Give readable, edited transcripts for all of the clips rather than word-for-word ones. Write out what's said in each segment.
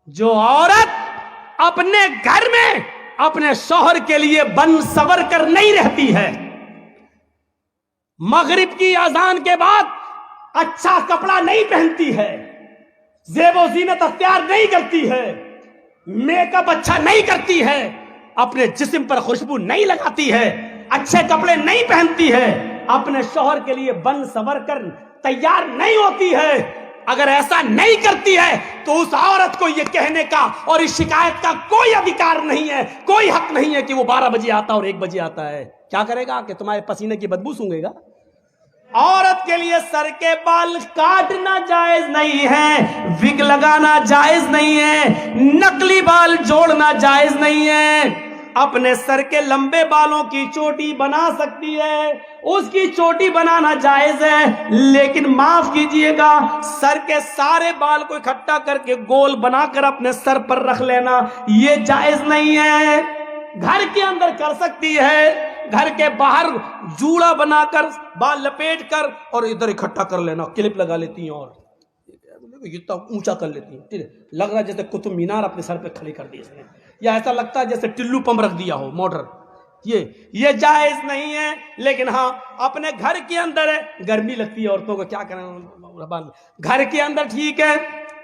جو عورت اپنے گھر میں اپنے شوہر کے لیے بن سور کر نہیں رہتی ہے، مغرب کی اذان کے بعد اچھا کپڑا نہیں پہنتی ہے، زیب و زینت اختیار نہیں کرتی ہے، میک اپ اچھا نہیں کرتی ہے، اپنے جسم پر خوشبو نہیں لگاتی ہے، اچھے کپڑے نہیں پہنتی ہے، اپنے شوہر کے لیے بن سور کر تیار نہیں ہوتی ہے، اگر ایسا نہیں کرتی ہے تو اس عورت کو یہ کہنے کا اور اس شکایت کا کوئی ادھیکار نہیں ہے، کوئی حق نہیں ہے کہ وہ 12 بجے آتا اور 1 بجے آتا ہے۔ کیا کرے گا کہ تمہارے پسینے کی بدبو سونگے گا؟ عورت کے لیے سر کے بال کاٹنا جائز نہیں ہے، وگ لگانا جائز نہیں ہے، نقلی بال جوڑنا جائز نہیں ہے، اپنے سر کے لمبے بالوں کی چوٹی بنا سکتی ہے، اس کی چوٹی بنانا جائز ہے، لیکن معاف کیجئے گا سر کے سارے بال کو اکٹھا کر کے گول بنا کر اپنے سر پر رکھ لینا یہ جائز نہیں ہے۔ گھر کے اندر کر سکتی ہے، گھر کے باہر جوڑا بنا کر بال لپیٹ کر اور ادھر اکٹھا کر لینا، کلپ لگا لیتی ہیں اور اتنا اونچا کر لیتی ہیں، لگ رہا جیسے قطب مینار اپنے سر پہ کھڑی کر دی اس نے، یا ایسا لگتا ہے جیسے ٹلو پمپ رکھ دیا ہو موٹر۔ یہ جائز نہیں ہے، لیکن ہاں اپنے گھر کے اندر ہے، گرمی لگتی ہے عورتوں کو، کیا کریں، گھر کے اندر ٹھیک ہے،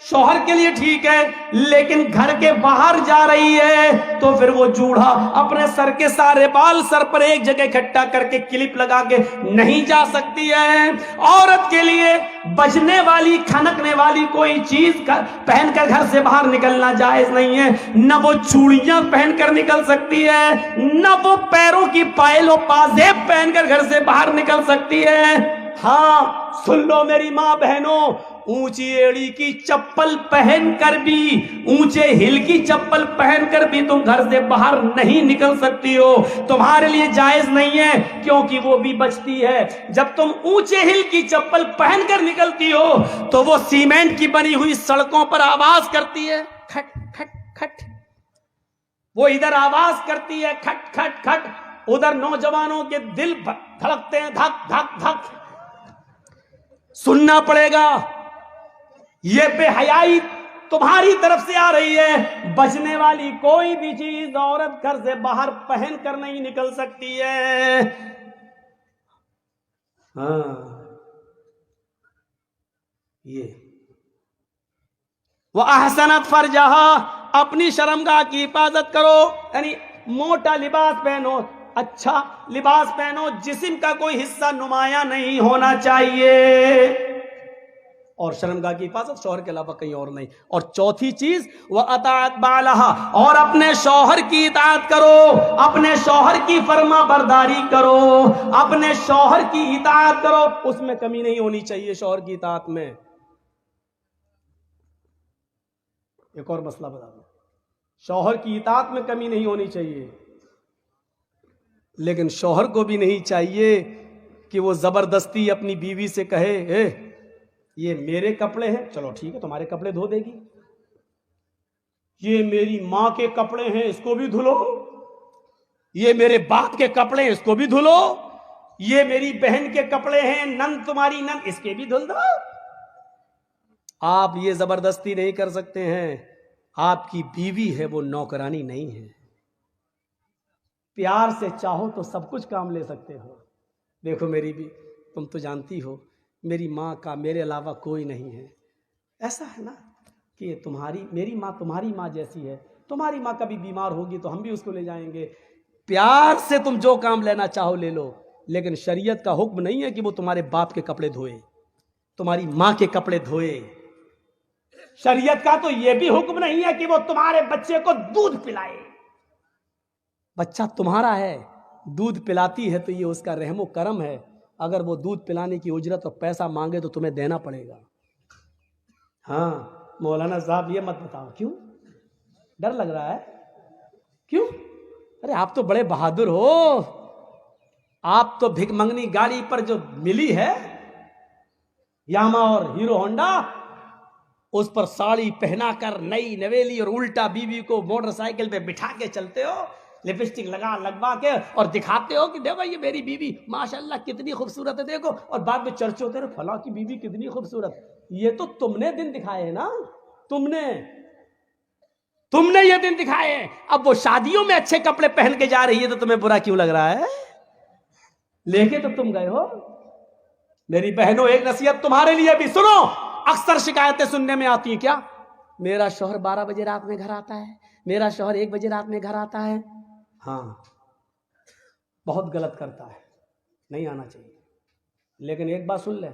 شوہر کے لیے ٹھیک ہے، لیکن گھر کے باہر جا رہی ہے تو پھر وہ جوڑا اپنے سر کے سارے بال سر پر ایک جگہ اکٹھا کر کے کلپ لگا کے نہیں جا سکتی ہے۔ عورت کے لیے بجنے والی کھنکنے والی کوئی چیز پہن کر گھر سے باہر نکلنا جائز نہیں ہے، نہ وہ چوڑیاں پہن کر نکل سکتی ہے، نہ وہ پیروں کی پائل و پازیب پہن کر گھر سے باہر نکل سکتی ہے۔ ہاں سن لو میری ماں بہنوں، اونچی ایڑی کی چپل پہن کر بھی، اونچے ہل کی چپل پہن کر بھی تم گھر سے باہر نہیں نکل سکتی ہو، تمہارے لیے جائز نہیں ہے، کیونکہ وہ بھی بچتی ہے۔ جب تم اونچے ہل کی چپل پہن کر نکلتی ہو تو وہ سیمنٹ کی بنی ہوئی سڑکوں پر آواز کرتی ہے، کھٹ کھٹ کھٹ، وہ ادھر آواز کرتی ہے کھٹ کھٹ کھٹ، ادھر نوجوانوں کے دل دھڑکتے ہیں دھک دھک دھک، سننا پڑے گا۔ یہ بے حیائی تمہاری طرف سے آ رہی ہے، بچنے والی کوئی بھی چیز عورت گھر سے باہر پہن کر نہیں نکل سکتی ہے۔ ہاں یہ وَأَحْسَنَتْ فَرْجَهَا، اپنی شرمگاہ کی حفاظت کرو، یعنی موٹا لباس پہنو، اچھا لباس پہنو، جسم کا کوئی حصہ نمایاں نہیں ہونا چاہیے، اور شرمگاہ کی حفاظت شوہر کے علاوہ کہیں اور نہیں۔ اور چوتھی چیز وَأَطَاعَتْ بَعْلَهَا، اور اپنے شوہر کی اطاعت کرو، اپنے شوہر کی فرما برداری کرو، اپنے شوہر کی اطاعت کرو، اس میں کمی نہیں ہونی چاہیے شوہر کی اطاعت میں۔ ایک اور مسئلہ بتا دوں، شوہر کی اطاعت میں کمی نہیں ہونی چاہیے، لیکن شوہر کو بھی نہیں چاہیے کہ وہ زبردستی اپنی بیوی سے کہے اے یہ میرے کپڑے ہیں، چلو ٹھیک ہے تمہارے کپڑے دھو دے گی، یہ میری ماں کے کپڑے ہیں اس کو بھی دھلو، یہ میرے باپ کے کپڑے ہیں اس کو بھی دھلو، یہ میری بہن کے کپڑے ہیں، نند تمہاری نند اس کے بھی دھل دو۔ آپ یہ زبردستی نہیں کر سکتے ہیں، آپ کی بیوی ہے وہ نوکرانی نہیں ہے، پیار سے چاہو تو سب کچھ کام لے سکتے ہو۔ دیکھو میری بھی، تم تو جانتی ہو میری ماں کا میرے علاوہ کوئی نہیں ہے، ایسا ہے نا کہ میری ماں تمہاری ماں جیسی ہے، تمہاری ماں کبھی بیمار ہوگی تو ہم بھی اس کو لے جائیں گے، پیار سے تم جو کام لینا چاہو لے لو، لیکن شریعت کا حکم نہیں ہے کہ وہ تمہارے باپ کے کپڑے دھوئے، تمہاری ماں کے کپڑے دھوئے۔ شریعت کا تو یہ بھی حکم نہیں ہے کہ وہ تمہارے بچے کو دودھ پلائے، بچہ تمہارا ہے، دودھ پلاتی ہے تو یہ اس کا رحم و کرم ہے، اگر وہ دودھ پلانے کی اجرت اور پیسہ مانگے تو تمہیں دینا پڑے گا۔ ہاں مولانا صاحب یہ مت بتاؤ، کیوں ڈر لگ رہا ہے؟ کیوں؟ ارے آپ تو بڑے بہادر ہو، آپ تو بھک منگنی گاڑی پر جو ملی ہے یاما اور ہیرو ہونڈا، اس پر ساڑی پہنا کر نئی نویلی اور الٹا بیوی کو موٹر سائیکل پہ بٹھا کے چلتے ہو، لپسٹک لگوا کے اور دکھاتے ہو کہ دیکھو یہ میری بیوی ماشاءاللہ کتنی خوبصورت ہے دیکھو، اور بعد میں چرچے ہوتے رہے فلاں کی بیوی کتنی خوبصورت۔ یہ تو تم نے دن دکھائے نا، تم نے، تم نے یہ دن دکھائے ہیں. اب وہ شادیوں میں اچھے کپڑے پہن کے جا رہی ہے تو تمہیں برا کیوں لگ رہا ہے؟ لے کے تو تم گئے ہو. میری بہنوں ایک نصیحت تمہارے لیے بھی سنو. اکثر شکایتیں سننے میں آتی ہیں، کیا میرا شوہر 12 بجے رات میں گھر آتا ہے، میرا شوہر 1 بجے رات میں گھر آتا ہے. ہاں بہت غلط کرتا ہے، نہیں آنا چاہیے. لیکن ایک بات سن لیں،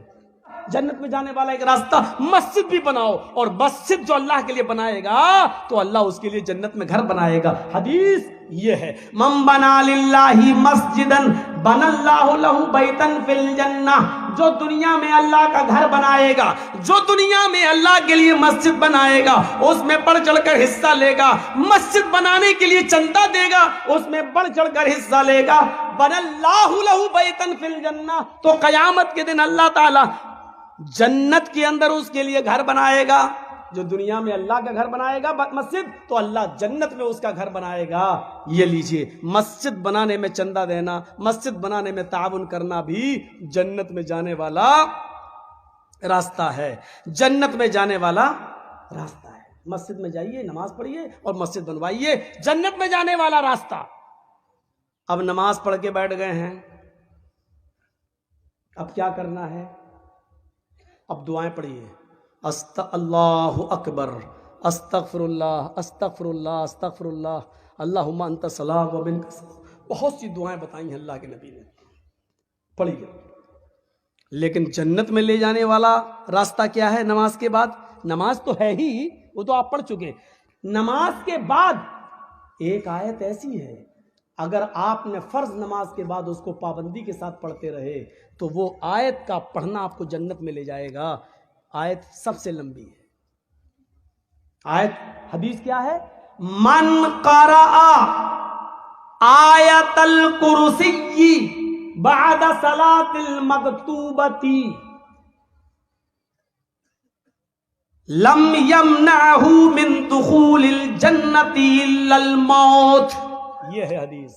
جنت میں جانے والا ایک راستہ مسجد بھی بناؤ، اور مسجد جو اللہ کے لیے بنائے گا تو اللہ اس کے لیے جنت میں گھر بنائے گا. حدیث یہ ہے، من بنا للہ مسجدا بنا اللہ لہ بیتا فی الجنہ. جو دنیا میں اللہ کا گھر بنائے گا، جو دنیا میں اللہ کے لیے مسجد بنائے گا، اس میں بڑھ چڑھ کر حصہ لے گا، مسجد بنانے کے لیے چندہ دے گا، اس میں بڑھ چڑھ کر حصہ لے گا، بنا اللہ لہ بیتا فی الجنہ، تو قیامت کے دن اللہ تعالی جنت کے اندر اس کے لیے گھر بنائے گا. جو دنیا میں اللہ کا گھر بنائے گا مسجد، تو اللہ جنت میں اس کا گھر بنائے گا. یہ لیجئے، مسجد بنانے میں چندہ دینا، مسجد بنانے میں تعاون کرنا بھی جنت میں جانے والا راستہ ہے. جنت میں جانے والا راستہ ہے. مسجد میں جائیے، نماز پڑھیے اور مسجد بنوائیے، جنت میں جانے والا راستہ. اب نماز پڑھ کے بیٹھ گئے ہیں، اب کیا کرنا ہے؟ اب دعائیں پڑھیے. اللہ اکبر، استغفر اللہ، استغفر اللہ، استغفر اللہ، اللہم انت السلام و منک السلام. بہت سی دعائیں بتائی ہیں اللہ کے نبی نے، پڑھیے. لیکن جنت میں لے جانے والا راستہ کیا ہے نماز کے بعد؟ نماز تو ہے ہی، وہ تو آپ پڑھ چکے. نماز کے بعد ایک آیت ایسی ہے، اگر آپ نے فرض نماز کے بعد اس کو پابندی کے ساتھ پڑھتے رہے تو وہ آیت کا پڑھنا آپ کو جنت میں لے جائے گا. آیت سب سے لمبی ہے. آیت حدیث کیا ہے؟ من قرأ آیت الکرسی بعد صلاة المکتوبۃ لم یمنعہ من دخول الجنۃ الا الموت. یہ ہے حدیث.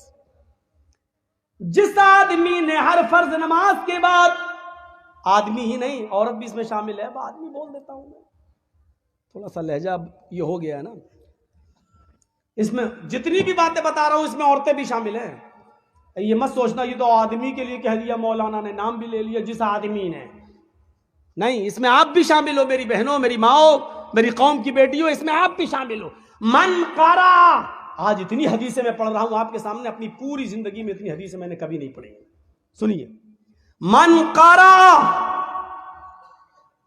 جس آدمی نے ہر فرض نماز کے بعد، آدمی ہی نہیں عورت بھی اس میں شامل ہے، اب آدمی بول دیتا ہوں میں، تھوڑا سا لہجہ یہ ہو گیا ہے نا، اس میں جتنی بھی باتیں بتا رہا ہوں اس میں عورتیں بھی شامل ہیں. یہ مت سوچنا یہ تو آدمی کے لیے کہہ دیا مولانا نے، نام بھی لے لیا جس آدمی نے، نہیں، اس میں آپ بھی شامل ہو میری بہنوں، میری ماؤں، میری قوم کی بیٹیوں، اس میں آپ بھی شامل ہو. من قرأ، آج اتنی حدیثیں میں پڑھ رہا ہوں آپ کے سامنے، اپنی پوری زندگی میں اتنی حدیثیں میں نے کبھی نہیں پڑھی. سنیے، من قرأ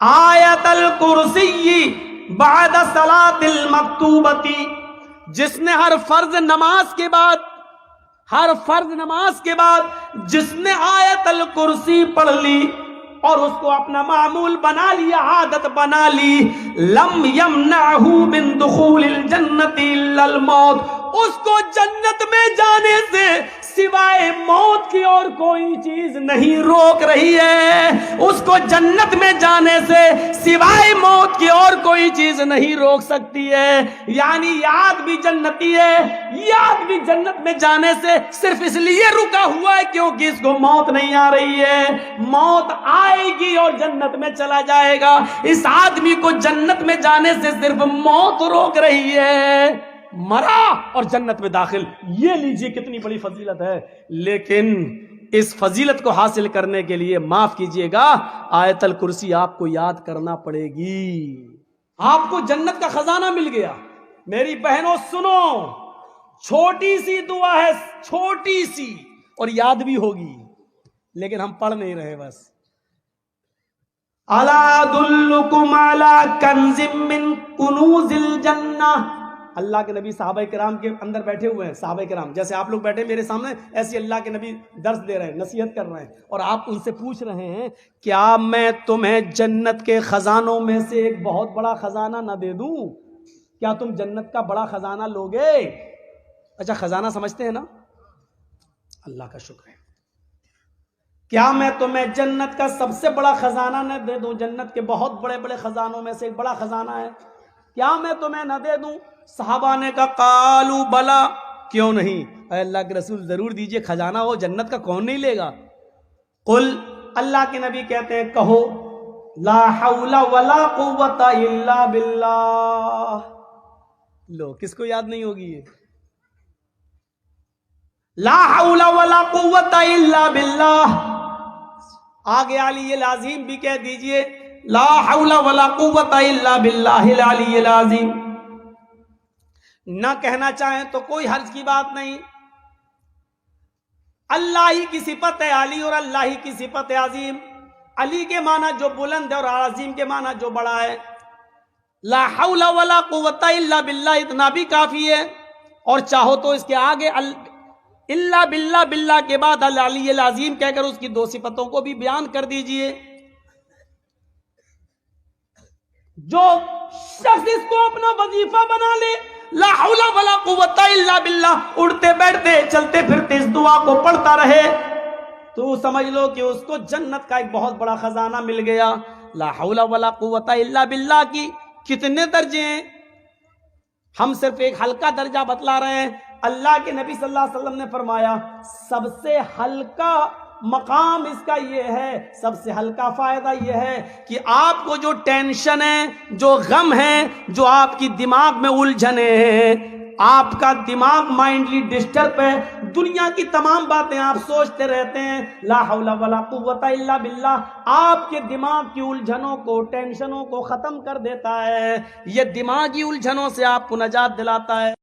آیت الکرسی بعد صلاة المکتوبۃ، جس نے ہر فرض نماز کے بعد جس نے آیت الکرسی پڑھ لی اور اس کو اپنا معمول بنا لیا، عادت بنا لی، لم یمنعہ من دخول الجنۃ الا الموت، اس کو جنت میں جانے سے سوائے موت کی اور کوئی چیز نہیں روک رہی ہے. اس کو جنت میں جانے سے سوائے موت کی اور کوئی چیز نہیں روک سکتی ہے. یعنی یہ آدمی جنتی ہے، یہ آدمی جنت میں جانے سے صرف اس لیے رکا ہوا ہے کیونکہ اس کو موت نہیں آ رہی ہے. موت آئے گی اور جنت میں چلا جائے گا. اس آدمی کو جنت میں جانے سے صرف موت روک رہی ہے، مرا اور جنت میں داخل. یہ لیجئے کتنی بڑی فضیلت ہے. لیکن اس فضیلت کو حاصل کرنے کے لیے معاف کیجئے گا، آیت الکرسی آپ کو یاد کرنا پڑے گی. آپ کو جنت کا خزانہ مل گیا. میری بہنوں سنو، چھوٹی سی دعا ہے، چھوٹی سی، اور یاد بھی ہوگی، لیکن ہم پڑھ نہیں رہے. بس الا ادلکم علی کنز من کنوز الجنہ. اللہ کے نبی صحابہ کرام کے اندر بیٹھے ہوئے ہیں، صحابہ کرام جیسے آپ لوگ بیٹھے میرے سامنے، ایسے اللہ کے نبی درس دے رہے ہیں، نصیحت کر رہے ہیں، اور آپ ان سے پوچھ رہے ہیں کیا میں تمہیں جنت کے خزانوں میں سے ایک بہت بڑا خزانہ نہ دے دوں؟ کیا تم جنت کا بڑا خزانہ لوگے؟ اچھا خزانہ سمجھتے ہیں نا؟ اللہ کا شکر ہے. کیا میں تمہیں جنت کا سب سے بڑا خزانہ نہ دے دوں؟ جنت کے بہت بڑے بڑے خزانوں میں سے ایک بڑا خزانہ ہے، کیا میں تمہیں نہ دے دوں؟ صحابہ نے کہا قالوا بلا، کیوں نہیں اے اللہ کے رسول، ضرور دیجئے. خزانہ ہو جنت کا کون نہیں لے گا. قل، اللہ کے نبی کہتے ہیں کہو، لا حول ولا قوت الا باللہ، لو کس کو یاد نہیں ہوگی یہ؟ لا حول ولا قوت الا باللہ. آگے علی العظیم بھی کہہ دیجئے لا حول ولا قوت الا باللہ العلی العظیم. نہ کہنا چاہیں تو کوئی حرج کی بات نہیں. اللہ ہی کی صفت ہے علی اور اللہ ہی کی صفت ہے عظیم. علی کے معنی جو بلند ہے اور عظیم کے معنی جو بڑا ہے. لا حول ولا قوت الا باللہ اتنا بھی کافی ہے. اور چاہو تو اس کے آگے الا باللہ باللہ کے بعد العلی العظیم کہہ کر اس کی دو صفتوں کو بھی بیان کر دیجئے. جو شخص اس کو اپنا وظیفہ بنا لے لا حول ولا قوت الا باللہ اڑتے بیٹھتے چلتے پھرتے اس دعا کو پڑھتا رہے تو سمجھ لو کہ اس کو جنت کا ایک بہت بڑا خزانہ مل گیا. لا حول ولا قوت الا باللہ کی کتنے درجے ہیں؟ ہم صرف ایک ہلکا درجہ بتلا رہے ہیں. اللہ کے نبی صلی اللہ علیہ وسلم نے فرمایا سب سے ہلکا مقام اس کا یہ ہے, سب سے ہلکا فائدہ یہ ہے کہ آپ کو جو ٹینشن ہے, جو غم ہے, جو آپ کی دماغ میں الجھنے ہیں, آپ کا دماغ مائنڈلی ڈسٹرب ہے, دنیا کی تمام باتیں آپ سوچتے رہتے ہیں, لا حول ولا قوت الا باللہ آپ کے دماغ کی الجھنوں کو, ٹینشنوں کو ختم کر دیتا ہے. یہ دماغی الجھنوں سے آپ کو نجات دلاتا ہے.